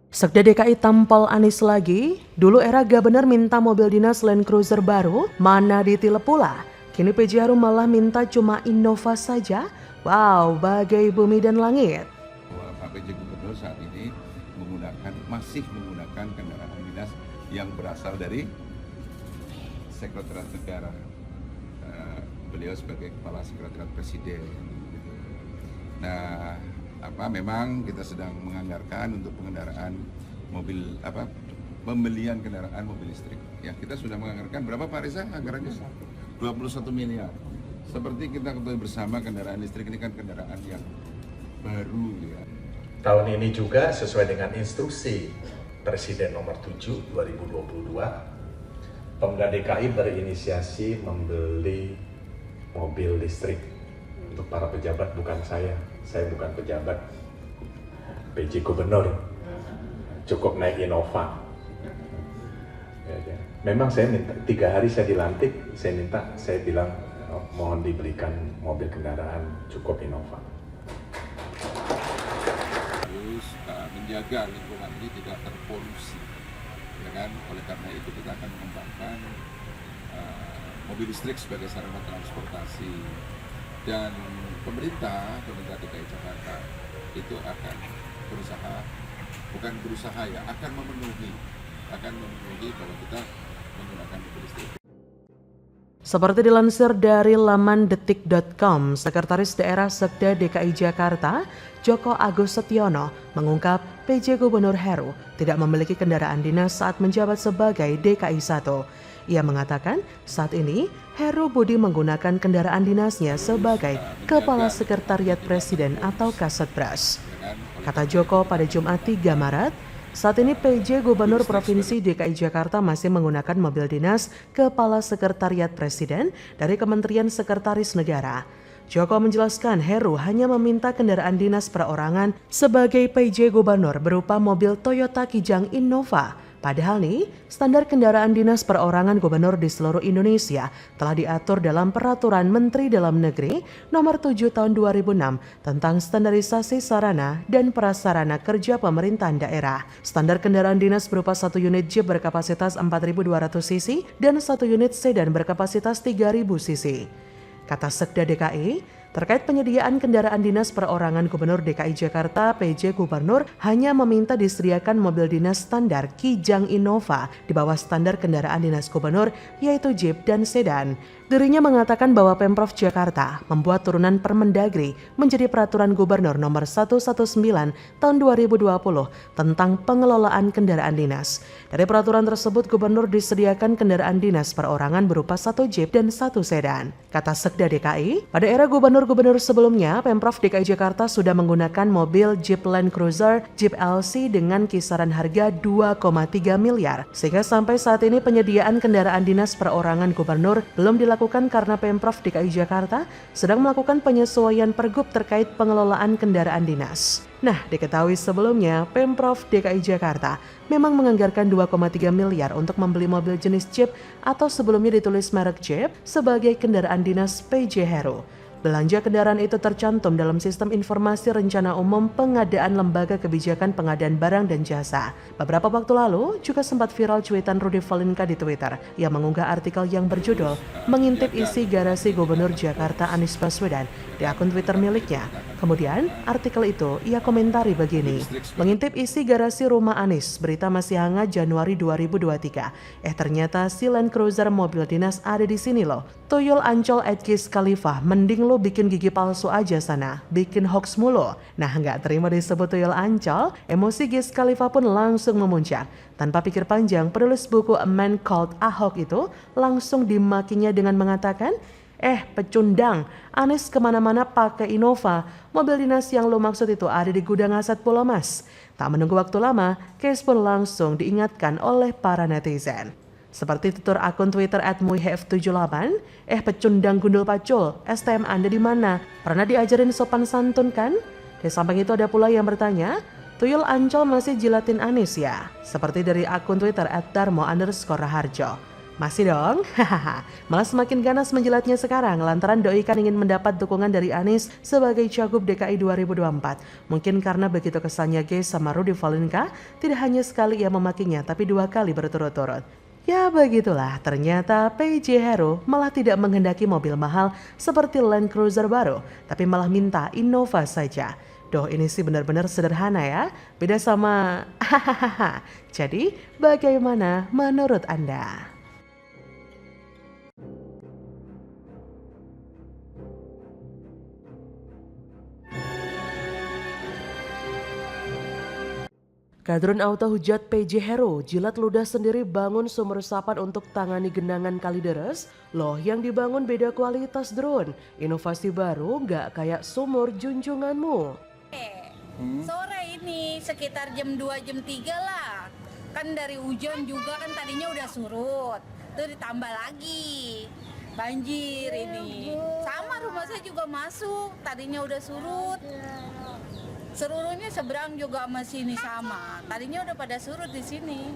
Sekda DKI tampal Anies lagi, dulu era Gubernur minta mobil dinas Land Cruiser baru, mana ditilep pula. Kini PJ Harum malah minta cuma Innova saja. Wow, bagai bumi dan langit. Pak PJ Gubernur saat ini masih menggunakan kendaraan dinas yang berasal dari Sekretariat Negara. Beliau sebagai Kepala Sekretariat Presiden. Nah, memang kita sedang menganggarkan untuk pengendaraan pembelian kendaraan mobil listrik. Ya, kita sudah menganggarkan berapa Pak Reza anggarannya? 21 miliar. Seperti kita ketahui bersama, kendaraan listrik ini kan kendaraan yang baru ya. Tahun ini juga sesuai dengan instruksi Presiden nomor 7 2022, Pemda DKI berinisiasi membeli mobil listrik untuk para pejabat. Bukan saya bukan pejabat, PJ Gubernur, cukup naik Innova. Memang saya minta, 3 hari saya dilantik, saya bilang mohon diberikan mobil kendaraan cukup Innova. Harus menjaga lingkungan ini tidak terpolusi, ya kan? Oleh karena itu kita akan mengembangkan mobil listrik sebagai sarana transportasi, dan pemerintah DKI Jakarta itu akan akan memenuhi bahwa kita menggunakan mobil listrik. Seperti dilansir dari laman detik.com, Sekretaris Daerah Sekda DKI Jakarta, Joko Agus Setiono, mengungkap PJ Gubernur Heru tidak memiliki kendaraan dinas saat menjabat sebagai DKI 1. Ia mengatakan saat ini Heru Budi menggunakan kendaraan dinasnya sebagai Kepala Sekretariat Presiden atau Kasatpras. Kata Joko pada Jumat 3 Maret, saat ini PJ Gubernur Provinsi DKI Jakarta masih menggunakan mobil dinas Kepala Sekretariat Presiden dari Kementerian Sekretaris Negara. Joko menjelaskan Heru hanya meminta kendaraan dinas perorangan sebagai PJ Gubernur berupa mobil Toyota Kijang Innova. Padahal nih, standar kendaraan dinas perorangan gubernur di seluruh Indonesia telah diatur dalam Peraturan Menteri Dalam Negeri Nomor 7 Tahun 2006 tentang standarisasi sarana dan prasarana kerja pemerintahan daerah. Standar kendaraan dinas berupa 1 unit Jeep berkapasitas 4.200 cc dan 1 unit sedan berkapasitas 3.000 cc. Kata Sekda DKI, terkait penyediaan kendaraan dinas perorangan Gubernur DKI Jakarta, PJ Gubernur hanya meminta disediakan mobil dinas standar Kijang Innova di bawah standar kendaraan dinas Gubernur, yaitu Jeep dan sedan. Dirinya mengatakan bahwa Pemprov Jakarta membuat turunan Permendagri menjadi Peraturan Gubernur Nomor 119 Tahun 2020 tentang pengelolaan kendaraan dinas. Dari peraturan tersebut, Gubernur disediakan kendaraan dinas perorangan berupa 1 Jeep dan 1 sedan. Kata Sekda DKI, pada era gubernur-gubernur sebelumnya, Pemprov DKI Jakarta sudah menggunakan mobil Jeep Land Cruiser, Jeep LC dengan kisaran harga 2,3 miliar. Sehingga sampai saat ini penyediaan kendaraan dinas perorangan gubernur belum dilakukan karena Pemprov DKI Jakarta sedang melakukan penyesuaian pergub terkait pengelolaan kendaraan dinas. Nah, diketahui sebelumnya Pemprov DKI Jakarta memang menganggarkan 2,3 miliar untuk membeli mobil jenis Jeep atau sebelumnya ditulis merek Jeep sebagai kendaraan dinas PJ Heru. Belanja kendaraan itu tercantum dalam Sistem Informasi Rencana Umum Pengadaan Lembaga Kebijakan Pengadaan Barang dan Jasa. Beberapa waktu lalu juga sempat viral cuitan Rudy Valinka di Twitter yang mengunggah artikel yang berjudul "Mengintip isi garasi Gubernur Jakarta Anies Baswedan" di akun Twitter miliknya. Kemudian artikel itu ia komentari begini, "Mengintip isi garasi rumah Anies, berita masih hangat Januari 2023. Ternyata si Land Cruiser mobil dinas ada di sini loh. Tuyul Ancol @Giz Khalifah, mending lo bikin gigi palsu aja sana, bikin hoax mulu." Nah, nggak terima disebut tuyul Ancol, emosi Giz Khalifah pun langsung memuncak. Tanpa pikir panjang, penulis buku A Man Called Ahok itu langsung dimakinya dengan mengatakan, pecundang, Anies kemana-mana pakai Innova, mobil dinas yang lo maksud itu ada di gudang aset Pulau Mas. Tak menunggu waktu lama, case pun langsung diingatkan oleh para netizen. Seperti tutur akun Twitter @muihf78, pecundang gundul pacul, STM Anda di mana? Pernah diajarin sopan santun kan? Di samping itu ada pula yang bertanya, tuyul Ancol masih jilatin Anies ya? Seperti dari akun Twitter @darmo_raharjo. Masih dong, hahaha. Malah semakin ganas menjilatnya sekarang lantaran Doi kan ingin mendapat dukungan dari Anies sebagai Cagup DKI 2024. Mungkin karena begitu kesannya guys sama Rudy Valinka, tidak hanya sekali ia memakinya tapi 2 kali berturut-turut. Ya begitulah, ternyata PJ Heru malah tidak menghendaki mobil mahal seperti Land Cruiser baru, tapi malah minta Innova saja. Doh ini sih benar-benar sederhana ya, beda sama hahaha. Jadi bagaimana menurut Anda? Kadrun Auto hujat PJ Heru, jilat ludah sendiri bangun sumur resapan untuk tangani genangan Kalideres. Loh yang dibangun beda kualitas drone, inovasi baru nggak kayak sumur junjunganmu. Sore ini sekitar jam 2 jam 3 lah. Kan dari hujan juga kan tadinya udah surut. Terus ditambah lagi banjir ini. Sama rumah saya juga masuk, tadinya udah surut. Seluruhnya seberang juga sama sini sama. Tadinya udah pada surut di sini.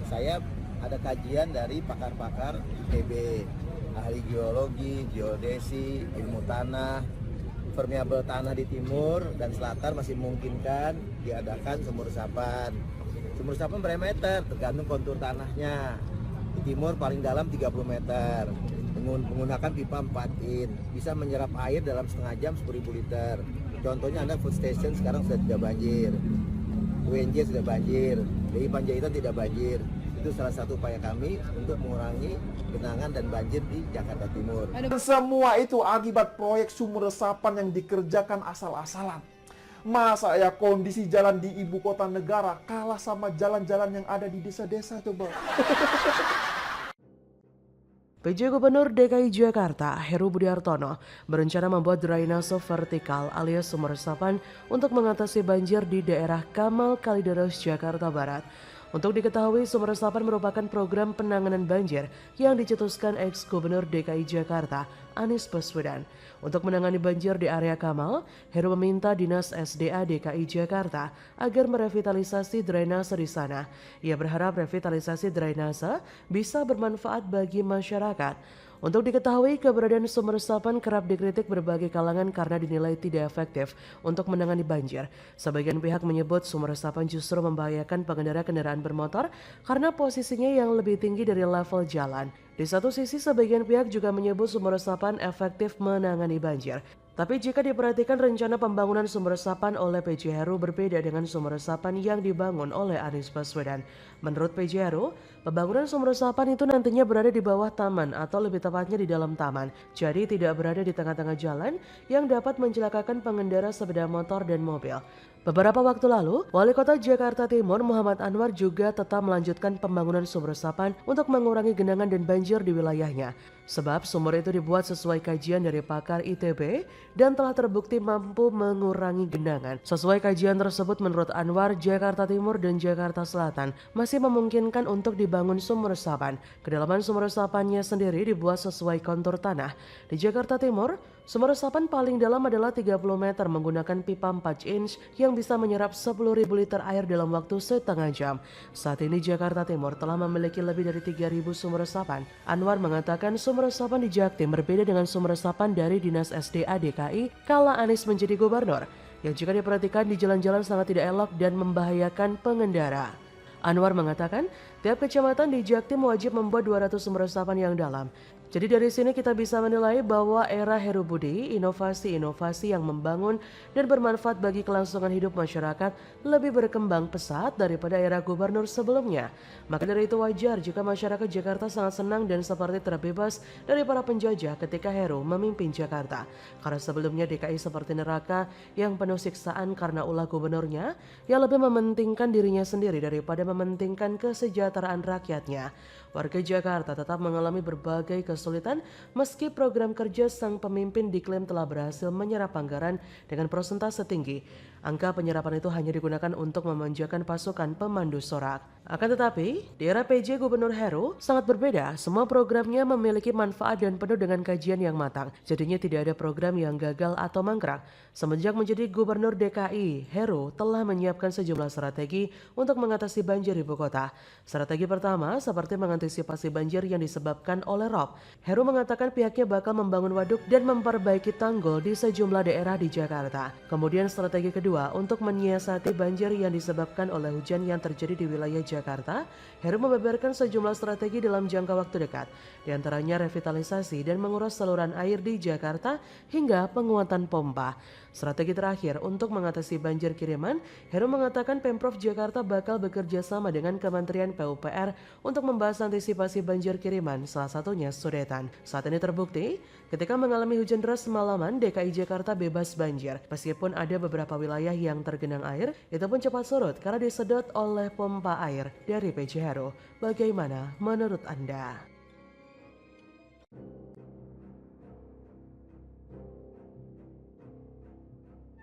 Saya ada kajian dari pakar-pakar ITB, ahli geologi, geodesi, ilmu tanah, permeabel tanah di timur dan selatan masih memungkinkan diadakan sumur resapan. Sumur resapan berapa meter? Tergantung kontur tanahnya. Di timur paling dalam 30 meter. Menggunakan pipa 4 in. Bisa menyerap air dalam setengah jam 10.000 liter. Contohnya Anda food station sekarang sudah tidak banjir. UNJ sudah banjir. DI Panjaitan tidak banjir. Itu salah satu upaya kami untuk mengurangi genangan dan banjir di Jakarta Timur. Semua itu akibat proyek sumur resapan yang dikerjakan asal-asalan. Masa ya kondisi jalan di ibu kota negara kalah sama jalan-jalan yang ada di desa-desa coba. PJ Gubernur DKI Jakarta Heru Budi Hartono berencana membuat drainase vertikal alias sumur resapan untuk mengatasi banjir di daerah Kamal Kalideres, Jakarta Barat. Untuk diketahui, sumur resapan merupakan program penanganan banjir yang dicetuskan ex-Gubernur DKI Jakarta Anies Baswedan. Untuk menangani banjir di area Kamal, Heru meminta Dinas SDA DKI Jakarta agar merevitalisasi drainase di sana. Ia berharap revitalisasi drainase bisa bermanfaat bagi masyarakat. Untuk diketahui, keberadaan sumur resapan kerap dikritik berbagai kalangan karena dinilai tidak efektif untuk menangani banjir. Sebagian pihak menyebut sumur resapan justru membahayakan pengendara kendaraan bermotor karena posisinya yang lebih tinggi dari level jalan. Di satu sisi, sebagian pihak juga menyebut sumur resapan efektif menangani banjir. Tapi jika diperhatikan, rencana pembangunan sumur resapan oleh PJ Heru berbeda dengan sumur resapan yang dibangun oleh Anies Baswedan. Menurut PJ Heru, pembangunan sumur resapan itu nantinya berada di bawah taman atau lebih tepatnya di dalam taman. Jadi tidak berada di tengah-tengah jalan yang dapat mencelakakan pengendara sepeda motor dan mobil. Beberapa waktu lalu, Wali Kota Jakarta Timur Muhammad Anwar juga tetap melanjutkan pembangunan sumur resapan untuk mengurangi genangan dan banjir di wilayahnya. Sebab sumur itu dibuat sesuai kajian dari pakar ITB dan telah terbukti mampu mengurangi genangan. Sesuai kajian tersebut, menurut Anwar, Jakarta Timur dan Jakarta Selatan masih memungkinkan untuk dibangun sumur resapan. Kedalaman sumur resapannya sendiri dibuat sesuai kontur tanah. Di Jakarta Timur, sumur resapan paling dalam adalah 30 meter menggunakan pipa 4 inch yang bisa menyerap 10.000 liter air dalam waktu setengah jam. Saat ini Jakarta Timur telah memiliki lebih dari 3.000 sumur resapan. Anwar mengatakan sumur resapan di Jaktim berbeda dengan sumur resapan dari Dinas SDA DKI kala Anies menjadi gubernur, yang jika diperhatikan di jalan-jalan sangat tidak elok dan membahayakan pengendara. Anwar mengatakan tiap kecamatan di Jaktim wajib membuat 200 sumur resapan yang dalam. Jadi dari sini kita bisa menilai bahwa era Heru Budi, inovasi-inovasi yang membangun dan bermanfaat bagi kelangsungan hidup masyarakat lebih berkembang pesat daripada era gubernur sebelumnya. Maka dari itu wajar jika masyarakat Jakarta sangat senang dan seperti terbebas dari para penjajah ketika Heru memimpin Jakarta. Karena sebelumnya DKI seperti neraka yang penuh siksaan karena ulah gubernurnya yang lebih mementingkan dirinya sendiri daripada mementingkan kesejahteraan rakyatnya. Warga Jakarta tetap mengalami berbagai kesulitan meski program kerja sang pemimpin diklaim telah berhasil menyerap anggaran dengan persentase tinggi. Angka penyerapan itu hanya digunakan untuk memanjakan pasukan pemandu sorak. Akan tetapi, di era PJ Gubernur Heru sangat berbeda. Semua programnya memiliki manfaat dan penuh dengan kajian yang matang. Jadinya tidak ada program yang gagal atau mangkrak. Semenjak menjadi Gubernur DKI, Heru telah menyiapkan sejumlah strategi untuk mengatasi banjir ibu kota. Strategi pertama seperti mengantisipasi banjir yang disebabkan oleh rob. Heru mengatakan pihaknya bakal membangun waduk dan memperbaiki tanggul di sejumlah daerah di Jakarta. Kemudian strategi kedua untuk menyiasati banjir yang disebabkan oleh hujan yang terjadi di wilayah Jakarta, Heru membeberkan sejumlah strategi dalam jangka waktu dekat, diantaranya revitalisasi dan menguras saluran air di Jakarta hingga penguatan pompa. Strategi terakhir untuk mengatasi banjir kiriman, Heru mengatakan Pemprov Jakarta bakal bekerja sama dengan Kementerian PUPR untuk membahas antisipasi banjir kiriman, salah satunya Sudetan. Saat ini terbukti, ketika mengalami hujan deras semalaman, DKI Jakarta bebas banjir. Meskipun ada beberapa wilayah yang tergenang air, itu pun cepat surut karena disedot oleh pompa air dari PJ Heru. Bagaimana menurut Anda?